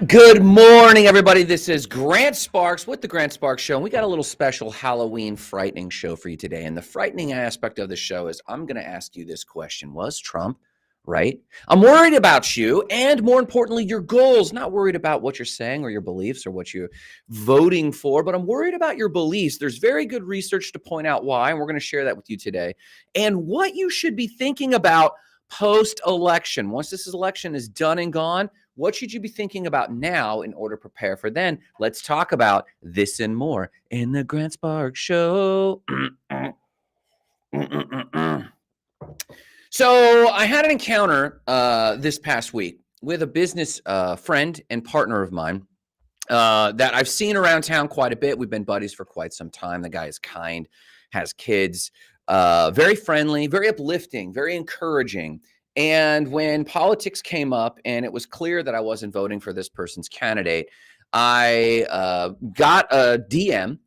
Good morning, everybody. This is Grant Sparks with the Grant Sparks Show, and we got a little special Halloween frightening show for you today. And the frightening aspect of the show is I'm going to ask you this question. Was Trump right? I'm worried about you, and more importantly, your goals. Not worried about what you're saying or your beliefs or what you're voting for, but I'm worried about your beliefs. There's very good research to point out why, and we're going to share that with you today. And what you should be thinking about post-election. Once this election is done and gone, what should you be thinking about now in order to prepare for then? Let's talk about this and more in the Grant Sparks Show. So I had an encounter this past week with a business friend and partner of mine that I've seen around town quite a bit. We've been buddies for quite some time. The guy is kind, has kids, very friendly, very uplifting, very encouraging. And when politics came up and it was clear that I wasn't voting for this person's candidate, I got a DM.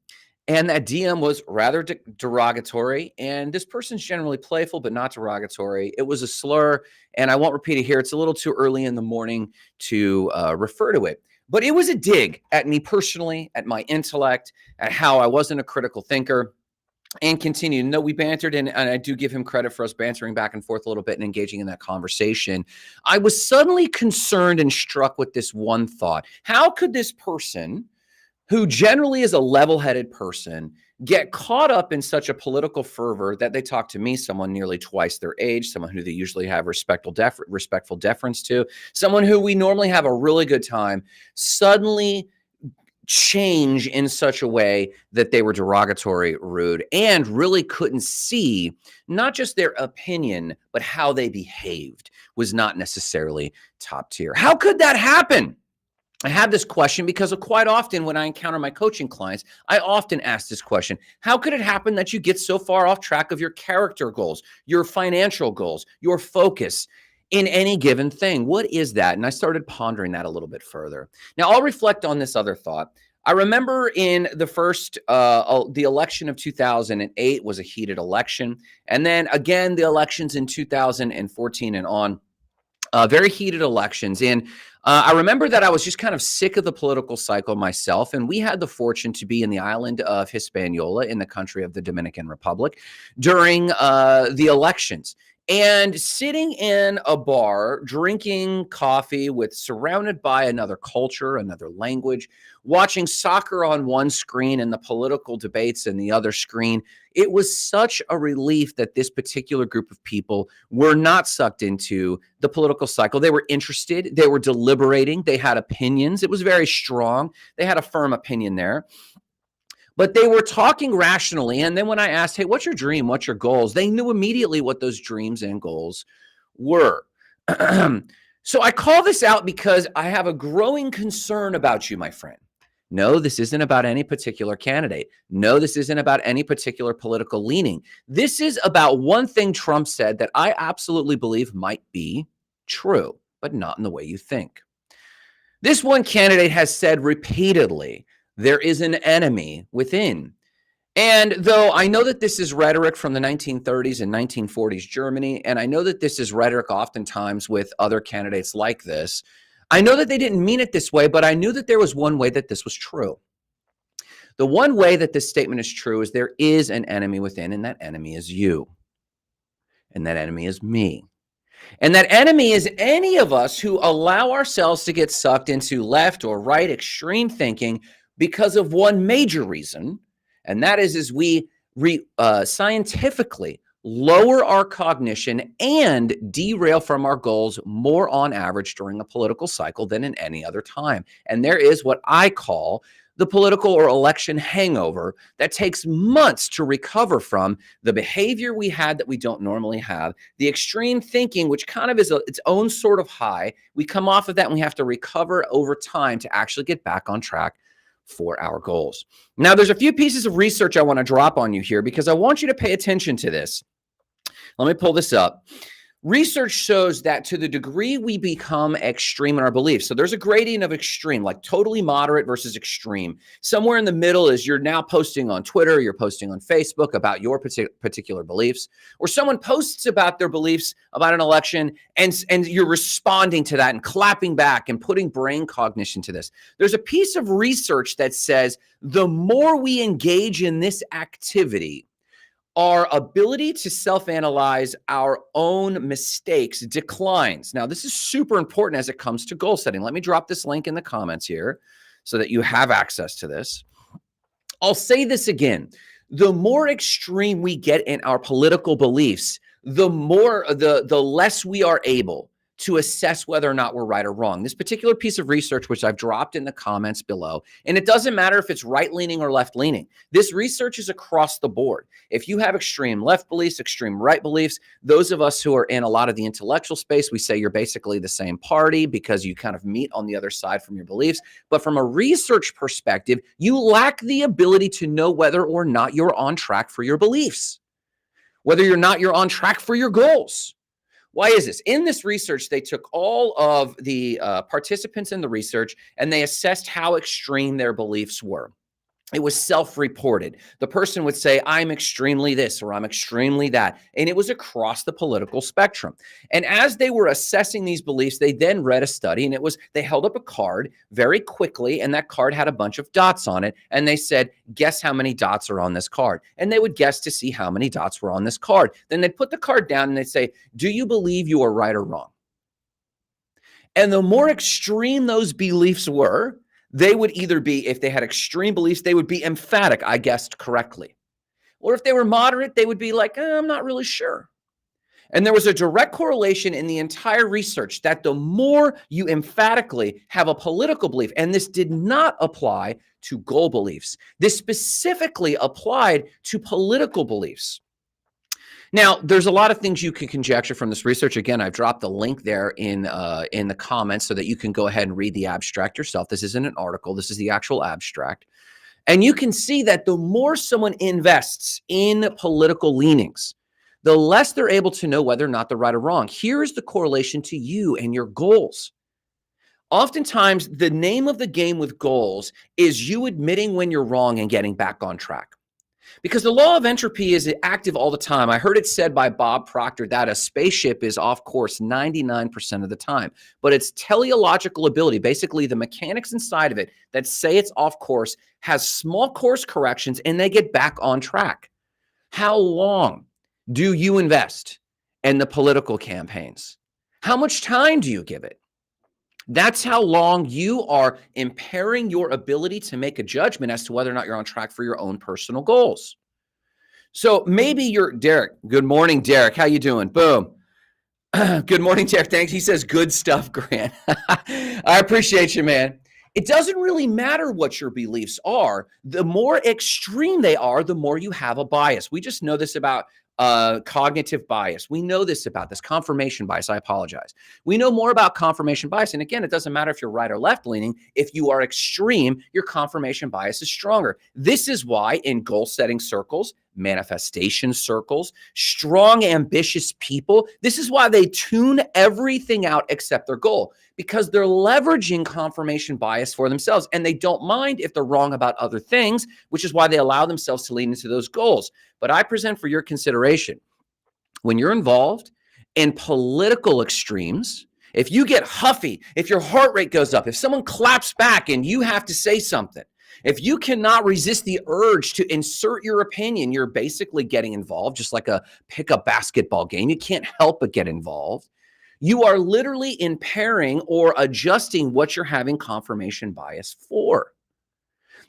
And that DM was rather derogatory. And this person's generally playful, but not derogatory. It was a slur, and I won't repeat it here. It's a little too early in the morning to refer to it. But it was a dig at me personally, at my intellect, at how I wasn't a critical thinker. And continued. No, we bantered, and I do give him credit for us bantering back and forth a little bit and engaging in that conversation. I was suddenly concerned and struck with this one thought. How could this person, who generally is a level-headed person, get caught up in such a political fervor that they talk to me, someone nearly twice their age, someone who they usually have respectful deference to, someone who we normally have a really good time, suddenly change in such a way that they were derogatory, rude, and really couldn't see not just their opinion, but how they behaved was not necessarily top tier. How could that happen? I have this question because quite often when I encounter my coaching clients, I often ask this question. How could it happen that you get so far off track of your character goals, your financial goals, your focus in any given thing? What is that? And I started pondering that a little bit further. Now, I'll reflect on this other thought. I remember in the first, the election of 2008 was a heated election. And then again, the elections in 2014 and on. Very heated elections. And I remember that I was just kind of sick of the political cycle myself. And we had the fortune to be in the island of Hispaniola in the country of the Dominican Republic during the elections. And sitting in a bar, drinking coffee surrounded by another culture, another language, watching soccer on one screen and the political debates in the other screen, it was such a relief that this particular group of people were not sucked into the political cycle. They were interested. They were deliberating. They had opinions. It was very strong. They had a firm opinion there. But they were talking rationally. And then when I asked, hey, what's your dream? What's your goals? They knew immediately what those dreams and goals were. So I call this out because I have a growing concern about you, my friend. No, this isn't about any particular candidate. No, this isn't about any particular political leaning. This is about one thing Trump said that I absolutely believe might be true, but not in the way you think. This one candidate has said repeatedly, there is an enemy within. And though I know that this is rhetoric from the 1930s and 1940s Germany, and I know that this is rhetoric oftentimes with other candidates like this, I know that they didn't mean it this way, but I knew that there was one way that this was true. The one way that this statement is true is there is an enemy within, and that enemy is you. And that enemy is me. And that enemy is any of us who allow ourselves to get sucked into left or right extreme thinking because of one major reason, and that is we scientifically lower our cognition and derail from our goals more on average during a political cycle than in any other time. And there is what I call the political or election hangover that takes months to recover from, the behavior we had that we don't normally have, the extreme thinking, which kind of is its own sort of high. We come off of that and we have to recover over time to actually get back on track for our goals. Now, there's a few pieces of research I want to drop on you here because I want you to pay attention to this. Let me pull this up. Research shows that to the degree we become extreme in our beliefs, so there's a gradient of extreme, like totally moderate versus extreme. Somewhere in the middle is you're now posting on Twitter, you're posting on Facebook about your particular beliefs, or someone posts about their beliefs about an election, and you're responding to that and clapping back and putting brain cognition to this. There's a piece of research that says the more we engage in this activity, our ability to self-analyze our own mistakes declines. Now, this is super important as it comes to goal setting. Let me drop this link in the comments here so that you have access to this. I'll say this again. The more extreme we get in our political beliefs, the less we are able to assess whether or not we're right or wrong. This particular piece of research, which I've dropped in the comments below, and it doesn't matter if it's right-leaning or left-leaning. This research is across the board. If you have extreme left beliefs, extreme right beliefs, those of us who are in a lot of the intellectual space, we say you're basically the same party because you kind of meet on the other side from your beliefs. But from a research perspective, you lack the ability to know whether or not you're on track for your beliefs, whether you're on track for your goals. Why is this? In this research, they took all of the participants in the research and they assessed how extreme their beliefs were. It was self-reported. The person would say, I'm extremely this or I'm extremely that. And it was across the political spectrum. And as they were assessing these beliefs, they then read a study, and they held up a card very quickly, and that card had a bunch of dots on it. And they said, guess how many dots are on this card? And they would guess to see how many dots were on this card. Then they'd put the card down and they'd say, do you believe you are right or wrong? And the more extreme those beliefs were, they would either be, if they had extreme beliefs, they would be emphatic, I guessed correctly. Or if they were moderate, they would be like, I'm not really sure. And there was a direct correlation in the entire research that the more you emphatically have a political belief, and this did not apply to goal beliefs, this specifically applied to political beliefs. Now, there's a lot of things you can conjecture from this research. Again, I've dropped the link there in the comments so that you can go ahead and read the abstract yourself. This isn't an article. This is the actual abstract. And you can see that the more someone invests in political leanings, the less they're able to know whether or not they're right or wrong. Here's the correlation to you and your goals. Oftentimes, the name of the game with goals is you admitting when you're wrong and getting back on track. Because the law of entropy is active all the time. I heard it said by Bob Proctor that a spaceship is off course 99% of the time. But its teleological ability, basically the mechanics inside of it that say it's off course, has small course corrections and they get back on track. How long do you invest in the political campaigns? How much time do you give it? That's how long you are impairing your ability to make a judgment as to whether or not you're on track for your own personal goals. So maybe you're Derek. Good morning, Derek. How you doing? Boom. Good morning, Derek. Thanks. He says good stuff, Grant. I appreciate you, man. It doesn't really matter what your beliefs are. The more extreme they are, the more you have a bias. We just know this about cognitive bias. We know this about this confirmation bias. I apologize. We know more about confirmation bias. And again, it doesn't matter if you're right or left leaning. If you are extreme, your confirmation bias is stronger. This is why in goal setting circles, manifestation circles, strong, ambitious people, this is why they tune everything out except their goal, because they're leveraging confirmation bias for themselves. And they don't mind if they're wrong about other things, which is why they allow themselves to lean into those goals. But I present for your consideration, when you're involved in political extremes, if you get huffy, if your heart rate goes up, if someone claps back and you have to say something, if you cannot resist the urge to insert your opinion, you're basically getting involved, just like a pickup basketball game. You can't help but get involved. You are literally impairing or adjusting what you're having confirmation bias for.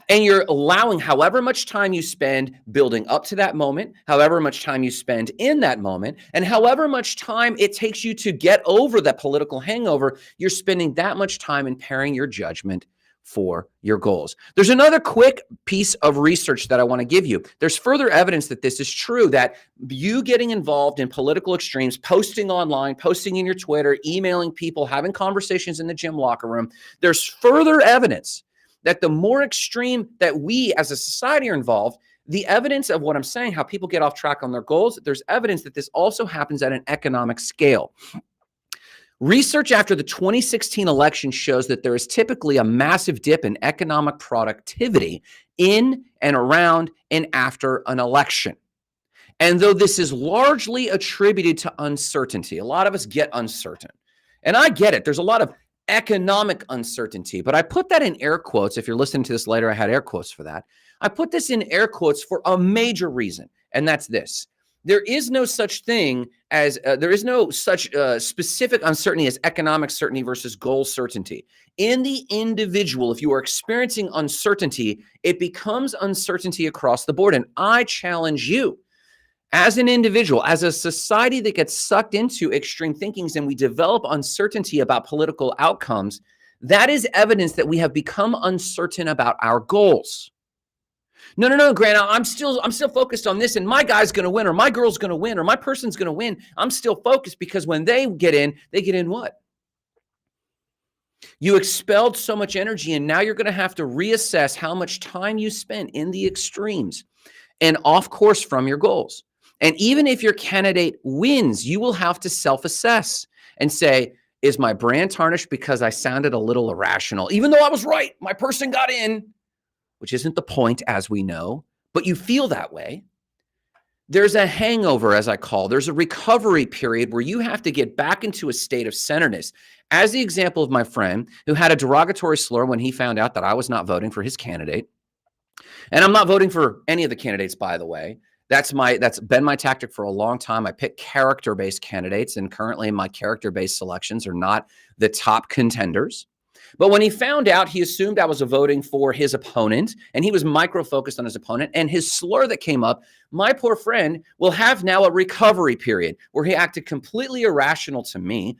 And you're allowing however much time you spend building up to that moment, however much time you spend in that moment, and however much time it takes you to get over that political hangover, you're spending that much time impairing your judgment for your goals. There's another quick piece of research that I want to give you. There's further evidence that this is true, that you getting involved in political extremes, posting online, posting in your Twitter, emailing people, having conversations in the gym locker room, there's further evidence that the more extreme that we as a society are involved, the evidence of what I'm saying, how people get off track on their goals, there's evidence that this also happens at an economic scale. Research after the 2016 election shows that there is typically a massive dip in economic productivity in and around and after an election. And though this is largely attributed to uncertainty, a lot of us get uncertain. And I get it. There's a lot of economic uncertainty, but I put that in air quotes. If you're listening to this later, I had air quotes for that. I put this in air quotes for a major reason, and that's this. There is no such thing as, there is no such specific uncertainty as economic certainty versus goal certainty. In the individual, if you are experiencing uncertainty, it becomes uncertainty across the board. And I challenge you, as an individual, as a society that gets sucked into extreme thinkings and we develop uncertainty about political outcomes, that is evidence that we have become uncertain about our goals. No, Grant, I'm still focused on this, and my guy's going to win, or my girl's going to win, or my person's going to win. I'm still focused because when they get in what? You expelled so much energy, and now you're going to have to reassess how much time you spent in the extremes and off course from your goals. And even if your candidate wins, you will have to self-assess and say, is my brand tarnished because I sounded a little irrational? Even though I was right, my person got in, which isn't the point, as we know, but you feel that way. There's a hangover, as I call. There's a recovery period where you have to get back into a state of centeredness. As the example of my friend who had a derogatory slur when he found out that I was not voting for his candidate. And I'm not voting for any of the candidates, by the way. That's been my tactic for a long time. I pick character-based candidates, and currently my character-based selections are not the top contenders. But when he found out, he assumed I was voting for his opponent, and he was micro-focused on his opponent. And his slur that came up, my poor friend will have now a recovery period where he acted completely irrational to me,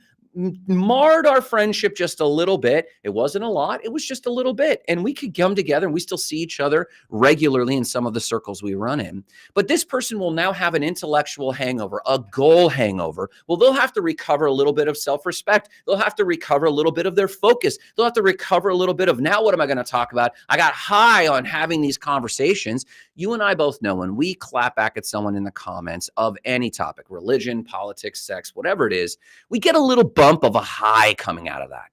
marred our friendship just a little bit. It wasn't a lot. It was just a little bit. And we could come together, and we still see each other regularly in some of the circles we run in. But this person will now have an intellectual hangover, a goal hangover. Well, they'll have to recover a little bit of self-respect. They'll have to recover a little bit of their focus. They'll have to recover a little bit of, now what am I going to talk about? I got high on having these conversations. You and I both know when we clap back at someone in the comments of any topic, religion, politics, sex, whatever it is, we get a little bump of a high coming out of that.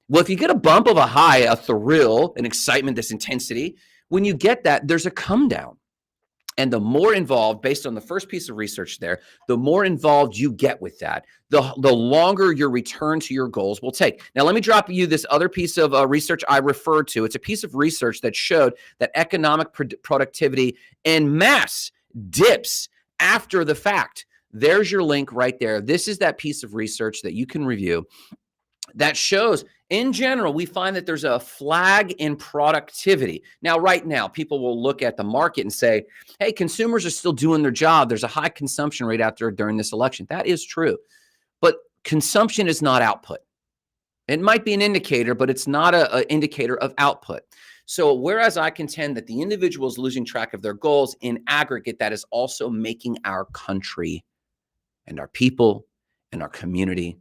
Well, if you get a bump of a high, a thrill, an excitement, this intensity, when you get that, there's a come down. And the more involved, based on the first piece of research there, the more involved you get with that, the longer your return to your goals will take. Now, let me drop you this other piece of research I referred to. It's a piece of research that showed that economic productivity en masse dips after the fact. There's your link right there. This is that piece of research that you can review that shows, in general, we find that there's a flag in productivity. Now, right now, people will look at the market and say, hey, consumers are still doing their job. There's a high consumption rate out there during this election. That is true. But consumption is not output. It might be an indicator, but it's not an indicator of output. So whereas I contend that the individual is losing track of their goals, in aggregate, that is also making our country and our people and our community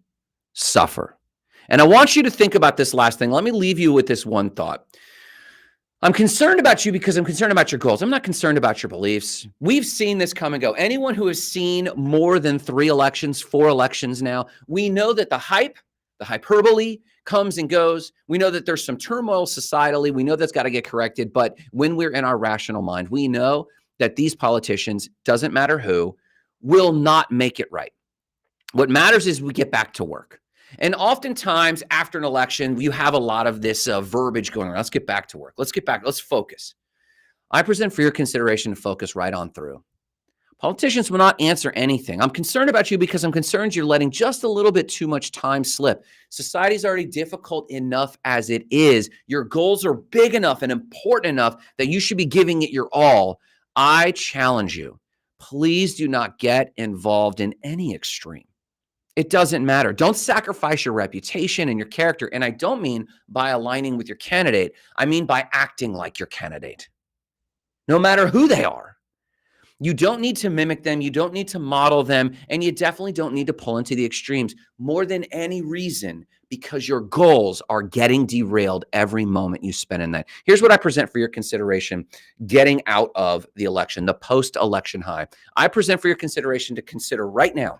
suffer. And I want you to think about this last thing. Let me leave you with this one thought. I'm concerned about you because I'm concerned about your goals. I'm not concerned about your beliefs. We've seen this come and go. Anyone who has seen more than 3 elections, 4 elections now, we know that the hype, the hyperbole comes and goes. We know that there's some turmoil societally. We know that's got to get corrected. But when we're in our rational mind, we know that these politicians, doesn't matter who, will not make it right. What matters is we get back to work. And oftentimes after an election, you have a lot of this verbiage going on. Let's get back to work. Let's get back. Let's focus. I present for your consideration to focus right on through. Politicians will not answer anything. I'm concerned about you because I'm concerned you're letting just a little bit too much time slip. Society's already difficult enough as it is. Your goals are big enough and important enough that you should be giving it your all. I challenge you. Please do not get involved in any extreme. It doesn't matter. Don't sacrifice your reputation and your character. And I don't mean by aligning with your candidate. I mean by acting like your candidate, no matter who they are. You don't need to mimic them. You don't need to model them. And you definitely don't need to pull into the extremes more than any reason, because your goals are getting derailed every moment you spend in that. Here's what I present for your consideration getting out of the election, the post-election high. I present for your consideration to consider right now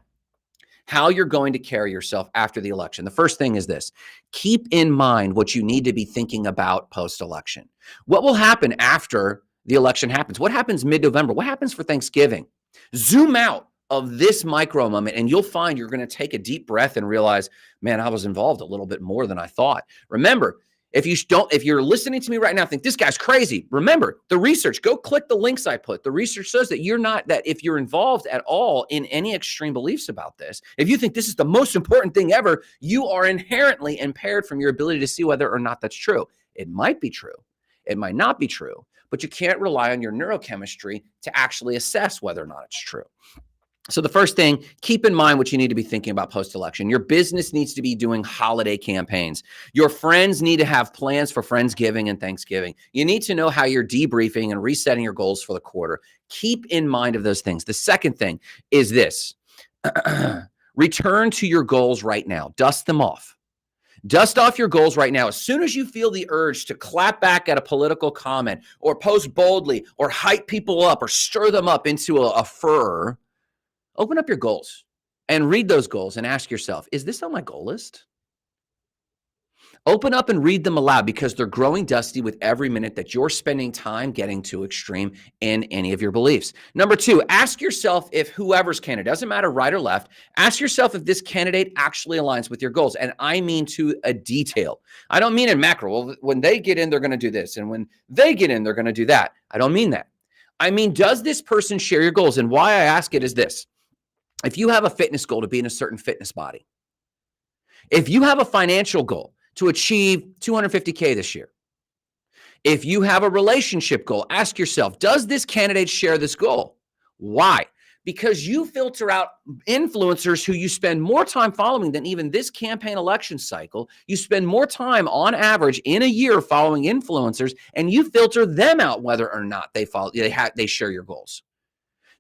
how you're going to carry yourself after the election. The first thing is this: keep in mind what you need to be thinking about post-election. What will happen after the election happens? What happens mid-November? What happens for Thanksgiving? Zoom out of this micro moment and you'll find you're going to take a deep breath and realize, man, I was involved a little bit more than I thought. Remember, if you're listening to me right now, think this guy's crazy. Remember the research, go click the links I put. The research says that that if you're involved at all in any extreme beliefs about this, if you think this is the most important thing ever, you are inherently impaired from your ability to see whether or not that's true. It might be true. It might not be true, but you can't rely on your neurochemistry to actually assess whether or not it's true. So the first thing, keep in mind what you need to be thinking about post-election. Your business needs to be doing holiday campaigns. Your friends need to have plans for Friendsgiving and Thanksgiving. You need to know how you're debriefing and resetting your goals for the quarter. Keep in mind of those things. The second thing is this: return to your goals right now. Dust them off. Dust off your goals right now. As soon as you feel the urge to clap back at a political comment or post boldly or hype people up or stir them up into a furor, open up your goals and read those goals and ask yourself, is this on my goal list? Open up and read them aloud, because they're growing dusty with every minute that you're spending time getting too extreme in any of your beliefs. Number two, ask yourself if whoever's candidate, doesn't matter right or left, ask yourself if this candidate actually aligns with your goals. And I mean to a detail. I don't mean in macro. Well, when they get in, they're going to do this. And when they get in, they're going to do that. I don't mean that. I mean, does this person share your goals? And why I ask it is this: if you have a fitness goal to be in a certain fitness body, if you have a financial goal to achieve 250K this year, if you have a relationship goal, ask yourself, does this candidate share this goal? Why? Because you filter out influencers who you spend more time following than even this campaign election cycle. You spend more time on average in a year following influencers, and you filter them out whether or not they share your goals.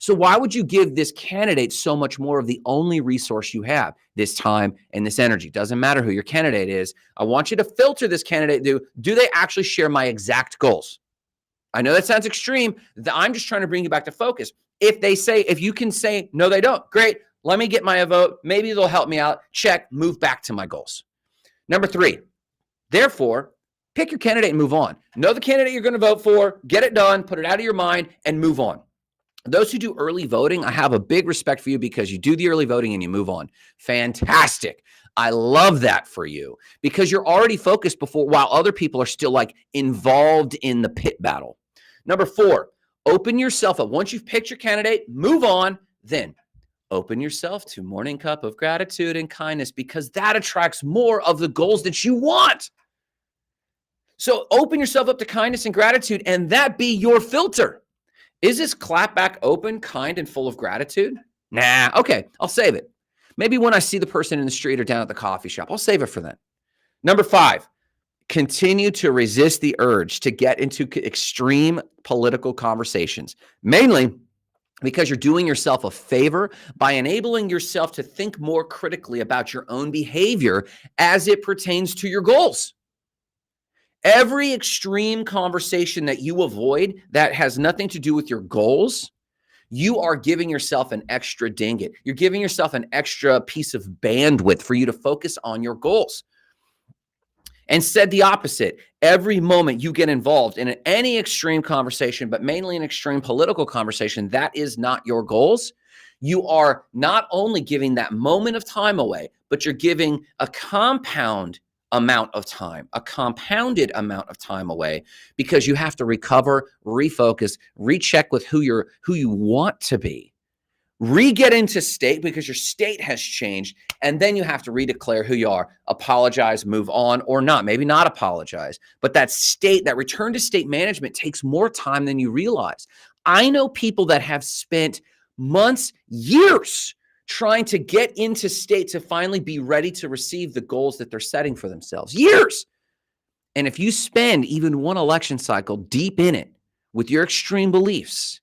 So why would you give this candidate so much more of the only resource you have, this time and this energy? Doesn't matter who your candidate is. I want you to filter this candidate. Do they actually share my exact goals? I know that sounds extreme. I'm just trying to bring you back to focus. If you can say, no, they don't, great. Let me get my vote. Maybe they'll help me out. Check, move back to my goals. Number three, therefore, pick your candidate and move on. Know the candidate you're going to vote for, get it done, put it out of your mind, and move on. Those who do early voting, I have a big respect for you, because you do the early voting and you move on. Fantastic. I love that for you, because you're already focused while other people are still involved in the pit battle. Number four, open yourself up. Once you've picked your candidate, move on, then open yourself to morning cup of gratitude and kindness, because that attracts more of the goals that you want. So open yourself up to kindness and gratitude, and that be your filter. Is this clap back open, kind, and full of gratitude? Nah, okay, I'll save it. Maybe when I see the person in the street or down at the coffee shop, I'll save it for then. Number five, continue to resist the urge to get into extreme political conversations, mainly because you're doing yourself a favor by enabling yourself to think more critically about your own behavior as it pertains to your goals. Every extreme conversation that you avoid that has nothing to do with your goals, you are giving yourself an extra ding it. You're giving yourself an extra piece of bandwidth for you to focus on your goals. And said the opposite, every moment you get involved in any extreme conversation, but mainly an extreme political conversation that is not your goals, you are not only giving that moment of time away, but you're giving a compounded amount of time away, because you have to recover, refocus, recheck with who you want to be, re-get into state because your state has changed, and then you have to redeclare who you are, apologize, move on, or not, maybe not apologize. But that return to state management takes more time than you realize. I know people that have spent months, years trying to get into state to finally be ready to receive the goals that they're setting for themselves. Years. And if you spend even one election cycle deep in it with your extreme beliefs,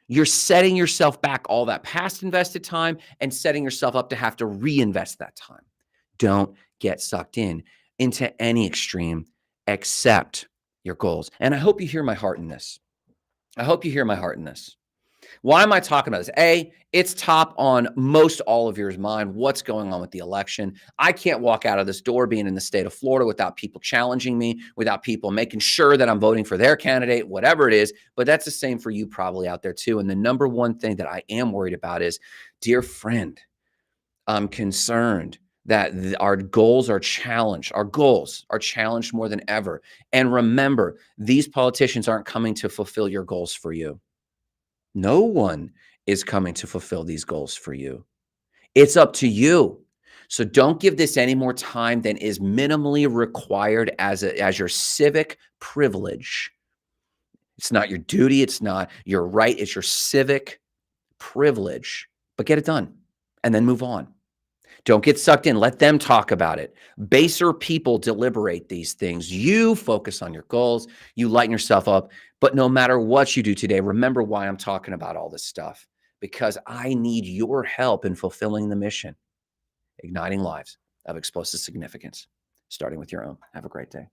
You're setting yourself back all that past invested time and setting yourself up to have to reinvest that time. Don't get sucked into any extreme except your goals. And I hope you hear my heart in this. I hope you hear my heart in this. Why am I talking about this? A, it's top on most all of yours mind. What's going on with the election? I can't walk out of this door being in the state of Florida without people challenging me, without people making sure that I'm voting for their candidate, whatever it is. But that's the same for you probably out there too. And the number one thing that I am worried about is, dear friend, I'm concerned that our goals are challenged. Our goals are challenged more than ever. And remember, these politicians aren't coming to fulfill your goals for you. No one is coming to fulfill these goals for you. It's up to you. So don't give this any more time than is minimally required as your civic privilege. It's not your duty. It's not your right. It's your civic privilege. But get it done and then move on. Don't get sucked in. Let them talk about it. Baser people deliberate these things. You focus on your goals. You lighten yourself up. But no matter what you do today, remember why I'm talking about all this stuff. Because I need your help in fulfilling the mission, igniting lives of explosive significance, starting with your own. Have a great day.